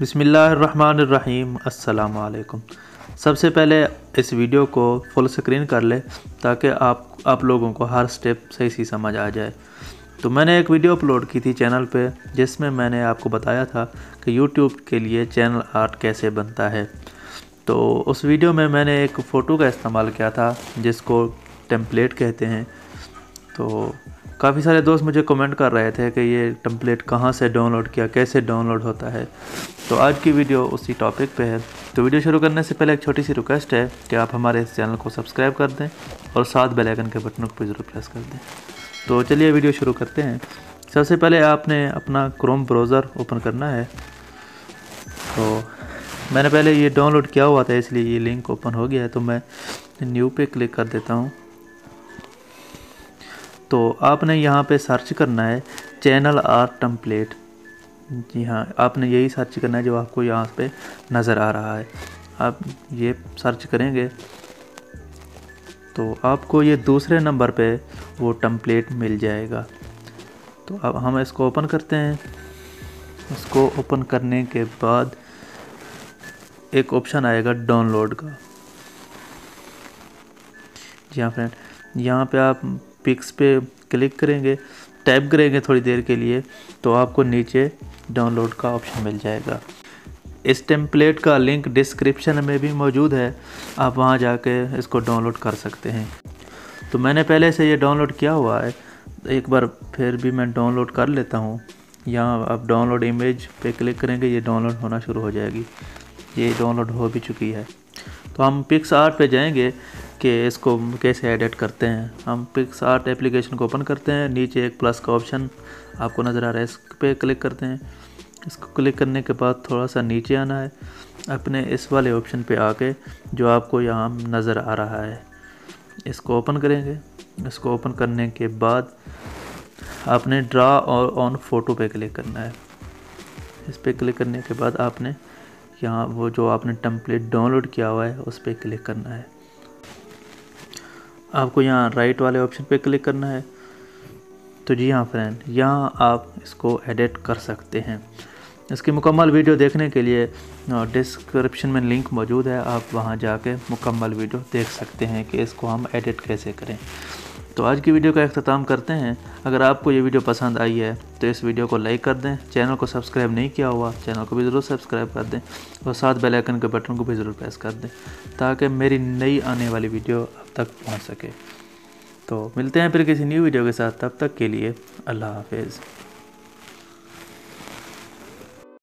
बिस्मिल्लाहिर्रहमानिर्रहीम अस्सलाम वालेकुम। सबसे पहले इस वीडियो को फुल स्क्रीन कर ले ताकि आप लोगों को हर स्टेप सही समझ आ जाए। तो मैंने एक वीडियो अपलोड की थी चैनल पे जिसमें मैंने आपको बताया था कि यूट्यूब के लिए चैनल आर्ट कैसे बनता है। तो उस वीडियो में मैंने एक फ़ोटो का इस्तेमाल किया था जिसको टेम्पलेट कहते हैं। तो काफ़ी सारे दोस्त मुझे कमेंट कर रहे थे कि ये टेम्पलेट कहाँ से डाउनलोड किया, कैसे डाउनलोड होता है। तो आज की वीडियो उसी टॉपिक पे है। तो वीडियो शुरू करने से पहले एक छोटी सी रिक्वेस्ट है कि आप हमारे इस चैनल को सब्सक्राइब कर दें और साथ बेल आइकन के बटन को ज़रूर प्रेस कर दें। तो चलिए वीडियो शुरू करते हैं। सबसे पहले आपने अपना क्रोम ब्राउज़र ओपन करना है। तो मैंने पहले ये डाउनलोड किया हुआ था इसलिए ये लिंक ओपन हो गया है। तो मैं न्यू पे क्लिक कर देता हूँ। तो आपने यहाँ पे सर्च करना है चैनल आर्ट टेम्पलेट। जी हाँ, आपने यही सर्च करना है जो आपको यहाँ पे नज़र आ रहा है। आप ये सर्च करेंगे तो आपको ये दूसरे नंबर पे वो टेम्पलेट मिल जाएगा। तो अब हम इसको ओपन करते हैं। इसको ओपन करने के बाद एक ऑप्शन आएगा डाउनलोड का। जी हाँ फ्रेंड, यहाँ पे आप पिक्स पे क्लिक करेंगे, टैप करेंगे थोड़ी देर के लिए तो आपको नीचे डाउनलोड का ऑप्शन मिल जाएगा। इस टेम्पलेट का लिंक डिस्क्रिप्शन में भी मौजूद है, आप वहां जाके इसको डाउनलोड कर सकते हैं। तो मैंने पहले से ये डाउनलोड किया हुआ है, एक बार फिर भी मैं डाउनलोड कर लेता हूँ। यहाँ आप डाउनलोड इमेज पे क्लिक करेंगे, ये डाउनलोड होना शुरू हो जाएगी। ये डाउनलोड हो भी चुकी है। तो हम पिक्सआर्ट पे जाएंगे कि इसको कैसे एडिट करते हैं। हम पिक्सआर्ट एप्लीकेशन को ओपन करते हैं। नीचे एक प्लस का ऑप्शन आपको नज़र आ रहा है, इस पर क्लिक करते हैं। इसको क्लिक करने के बाद थोड़ा सा नीचे आना है, अपने इस वाले ऑप्शन पे आके जो आपको यहाँ नज़र आ रहा है इसको ओपन करेंगे। इसको ओपन करने के बाद आपने ड्रा और ऑन फोटो पे क्लिक करना है। इस पर क्लिक करने के बाद आपने यहाँ वो जो आपने टेम्पलेट डाउनलोड किया हुआ है उस पर क्लिक करना है। आपको यहाँ राइट वाले ऑप्शन पे क्लिक करना है। तो जी हाँ फ्रेंड, यहाँ आप इसको एडिट कर सकते हैं। इसकी मुकम्मल वीडियो देखने के लिए डिस्क्रिप्शन में लिंक मौजूद है, आप वहाँ जाके मुकम्मल वीडियो देख सकते हैं कि इसको हम एडिट कैसे करें। तो आज की वीडियो का अख्ताम करते हैं। अगर आपको ये वीडियो पसंद आई है तो इस वीडियो को लाइक कर दें। चैनल को सब्सक्राइब नहीं किया हुआ चैनल को भी ज़रूर सब्सक्राइब कर दें और साथ बेल आइकन के बटन को भी ज़रूर प्रेस कर दें ताकि मेरी नई आने वाली वीडियो आप तक पहुंच सके। तो मिलते हैं फिर किसी न्यू वीडियो के साथ, तब तक के लिए अल्लाह हाफिज़।